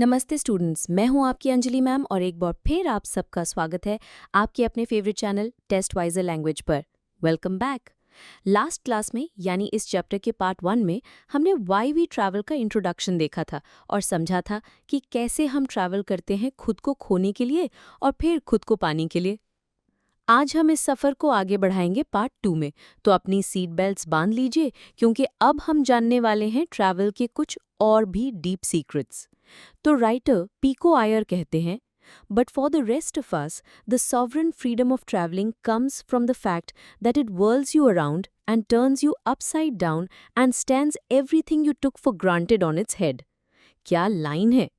नमस्ते स्टूडेंट्स, मैं हूं आपकी अंजलि मैम और एक बार फिर आप सबका स्वागत है आपके अपने फेवरेट चैनल टेस्टवाइजर लैंग्वेज पर। Welcome back. लास्ट क्लास में यानी इस चैप्टर के पार्ट 1 में हमने वाई वी ट्रैवल का इंट्रोडक्शन देखा था और समझा था कि कैसे हम ट्रैवल करते हैं खुद को खोने के लिए और फिर खुद को पाने के लिए। आज हम इस सफ़र को आगे बढ़ाएंगे पार्ट 2 में, तो अपनी सीट बेल्ट्स बांध लीजिए क्योंकि अब हम जानने वाले हैं ट्रैवल के कुछ और भी डीप सीक्रेट्स। तो राइटर पीको आयर कहते हैं, but for the rest of us the sovereign freedom of travelling comes from the fact that it whirls you around and turns you upside down and stands everything you took for granted on its head। क्या line है।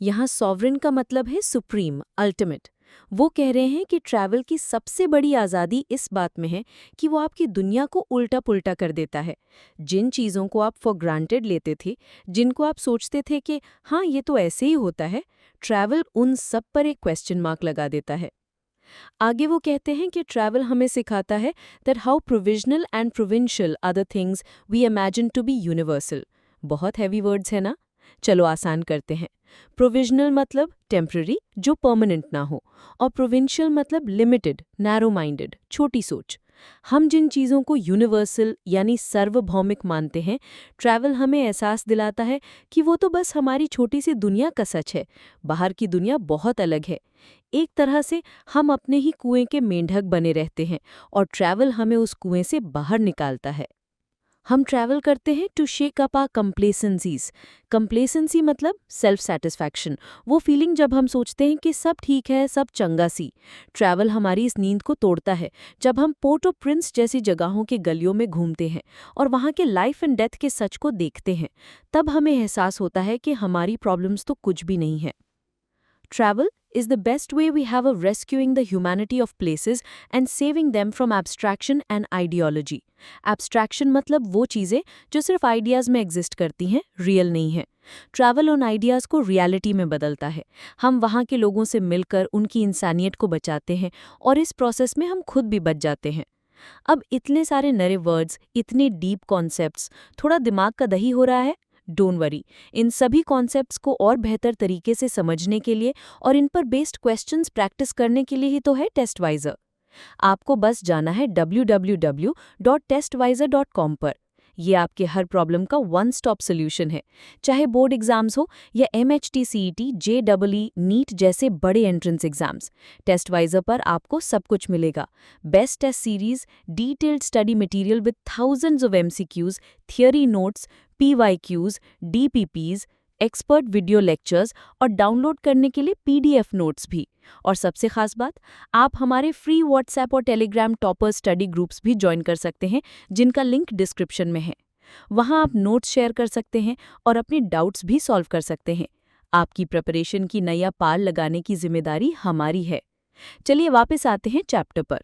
यहाँ sovereign का मतलब है supreme, ultimate. वो कह रहे हैं कि ट्रैवल की सबसे बड़ी आज़ादी इस बात में है कि वो आपकी दुनिया को उल्टा पुल्टा कर देता है। जिन चीज़ों को आप फॉर ग्रांटेड लेते थे, जिनको आप सोचते थे कि हाँ ये तो ऐसे ही होता है, ट्रैवल उन सब पर एक क्वेश्चन मार्क लगा देता है। आगे वो कहते हैं कि ट्रैवल हमें सिखाता है that how provisional and provincial are the things we imagine to be universal. बहुत हैवी वर्ड्स है ना। चलो आसान करते हैं। प्रोविजनल मतलब टेम्पररी, जो परमानेंट ना हो, और प्रोविंशियल मतलब लिमिटेड, नैरो माइंडेड, छोटी सोच। हम जिन चीज़ों को यूनिवर्सल यानी सार्वभौमिक मानते हैं, ट्रैवल हमें एहसास दिलाता है कि वो तो बस हमारी छोटी सी दुनिया का सच है, बाहर की दुनिया बहुत अलग है। एक तरह से हम अपने ही कुएं के मेंढक बने रहते हैं और ट्रैवल हमें उस कुएं से बाहर निकालता है। हम ट्रैवल करते हैं to shake up our complacencies. Complacency मतलब सेल्फ सेटिस्फैक्शन, वो फीलिंग जब हम सोचते हैं कि सब ठीक है, सब चंगा सी। ट्रैवल हमारी इस नींद को तोड़ता है जब हम पोर्ट ऑफ प्रिंस जैसी जगहों के गलियों में घूमते हैं और वहाँ के लाइफ एंड डेथ के सच को देखते हैं। तब हमें एहसास होता है कि हमारी प्रॉब्लम्स तो कुछ भी नहीं है। Travel is the best way we have of rescuing the humanity of places and saving them from abstraction and ideology। Abstraction मतलब वो चीज़ें जो सिर्फ आइडियाज़ में एग्जिस्ट करती हैं, रियल नहीं हैं। ट्रैवल उन आइडियाज़ को रियलिटी में बदलता है। हम वहाँ के लोगों से मिलकर उनकी इंसानियत को बचाते हैं और इस प्रोसेस में हम खुद भी बच जाते हैं। अब इतने सारे नए वर्ड्स, इतने डीप कॉन्सेप्ट्स, थोड़ा दिमाग का दही हो रहा है। डोंट वरी, इन सभी कॉन्सेप्ट्स को और बेहतर तरीके से समझने के लिए और इन पर बेस्ड क्वेश्चंस प्रैक्टिस करने के लिए ही तो है टेस्टवाइजर। आपको बस जाना है www.testwiser.com पर। ये आपके हर प्रॉब्लम का वन स्टॉप सोल्यूशन है। चाहे बोर्ड एग्जाम्स हो या MHT CET JEE नीट जैसे बड़े एंट्रेंस एग्जाम्स, टेस्टवाइजर पर आपको सब कुछ मिलेगा। Best test series, detailed study material with thousands of MCQs, theory notes, PYQs, DPPs, expert video lectures और डाउनलोड करने के लिए PDF नोट्स भी। और सबसे खास बात, आप हमारे फ्री व्हाट्सएप और टेलीग्राम टॉपर स्टडी ग्रुप्स भी ज्वाइन कर सकते हैं, जिनका लिंक डिस्क्रिप्शन में है। वहां आप नोट्स शेयर कर सकते हैं और अपने डाउट्स भी सॉल्व कर सकते हैं। आपकी प्रिपरेशन की नैया पार लगाने की जिम्मेदारी हमारी है। चलिए वापस आते हैं चैप्टर पर।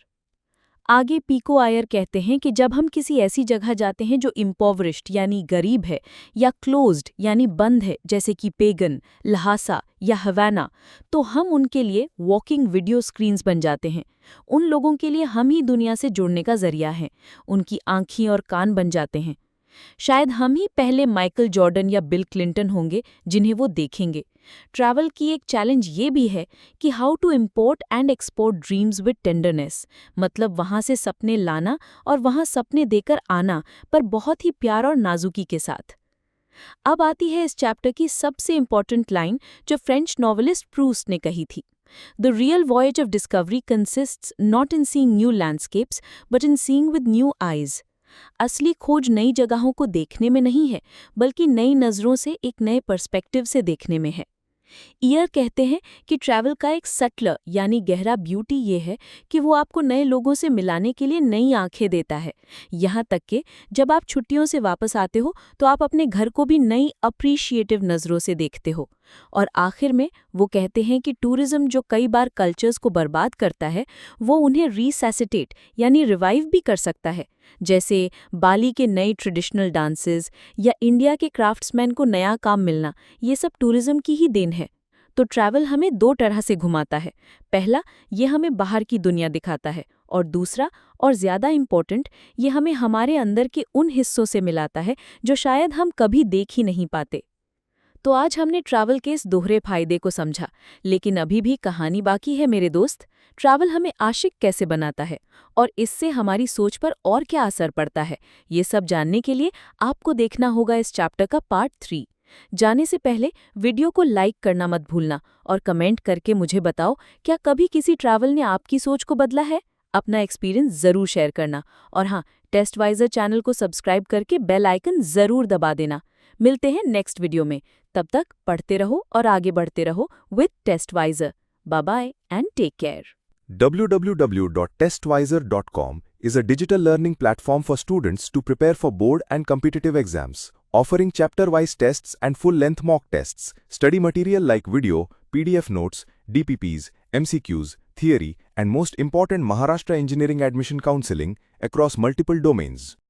आगे पीको आयर कहते हैं कि जब हम किसी ऐसी जगह जाते हैं जो इम्पोवरिश्ड यानी गरीब है या क्लोज्ड यानी बंद है, जैसे कि पेगन, लहासा या हवाना, तो हम उनके लिए वॉकिंग वीडियो स्क्रीन्स बन जाते हैं। उन लोगों के लिए हम ही दुनिया से जुड़ने का जरिया हैं, उनकी आंखें और कान बन जाते हैं। शायद हम ही पहले माइकल जॉर्डन या बिल क्लिंटन होंगे जिन्हें वो देखेंगे। ट्रैवल की एक चैलेंज ये भी है कि how to import and export dreams with tenderness, मतलब वहाँ से सपने लाना और वहाँ सपने देकर आना, पर बहुत ही प्यार और नाजुकी के साथ। अब आती है इस चैप्टर की सबसे इम्पॉर्टेंट लाइन जो फ्रेंच नॉवेलिस्ट प्रूस्ट ने कही थी। The real voyage of discovery consists not in seeing new landscapes, but in seeing with new eyes। असली खोज नई जगहों को देखने में नहीं है, बल्कि नई नज़रों से एक नए पर्सपेक्टिव से देखने में है। ईयर कहते हैं कि ट्रैवल का एक सटलर यानी गहरा ब्यूटी ये है कि वो आपको नए लोगों से मिलाने के लिए नई आंखें देता है। यहाँ तक कि जब आप छुट्टियों से वापस आते हो तो आप अपने घर को भी नई अप्रिशिएटिव नज़रों से देखते हो। और आखिर में वो कहते हैं कि टूरिज्म जो कई बार कल्चर्स को बर्बाद करता है, वो उन्हें रिसैसिटेट यानी रिवाइव भी कर सकता है, जैसे बाली के नए ट्रेडिशनल डांसेस या इंडिया के क्राफ्ट्समैन को नया काम मिलना। ये सब टूरिज्म की ही देन है। तो ट्रैवल हमें दो तरह से घुमाता है। पहला, ये हमें बाहर की दुनिया दिखाता है, और दूसरा और ज़्यादा इम्पोर्टेंट, ये हमें हमारे अंदर के उन हिस्सों से मिलाता है जो शायद हम कभी देख ही नहीं पाते। तो आज हमने ट्रैवल के इस दोहरे फायदे को समझा, लेकिन अभी भी कहानी बाकी है मेरे दोस्त। ट्रैवल हमें आशिक कैसे बनाता है और इससे हमारी सोच पर और क्या असर पड़ता है, ये सब जानने के लिए आपको देखना होगा इस चैप्टर का पार्ट 3। जाने से पहले वीडियो को लाइक करना मत भूलना और कमेंट करके मुझे बताओ, क्या कभी किसी ट्रैवल ने आपकी सोच को बदला है? अपना एक्सपीरियंस ज़रूर शेयर करना। और हाँ, टेस्टवाइजर चैनल को सब्सक्राइब करके बेल आइकन ज़रूर दबा देना। मिलते हैं नेक्स्ट वीडियो में। तब तक पढ़ते रहो और आगे बढ़ते रहो with Testwiser. Bye bye and take care. www.testwiser.com is a digital learning platform for students to prepare for board and competitive exams, offering chapter-wise tests and full-length mock tests, study material like video, PDF notes, DPPs, MCQs, theory, and most important Maharashtra Engineering Admission Counseling across multiple domains.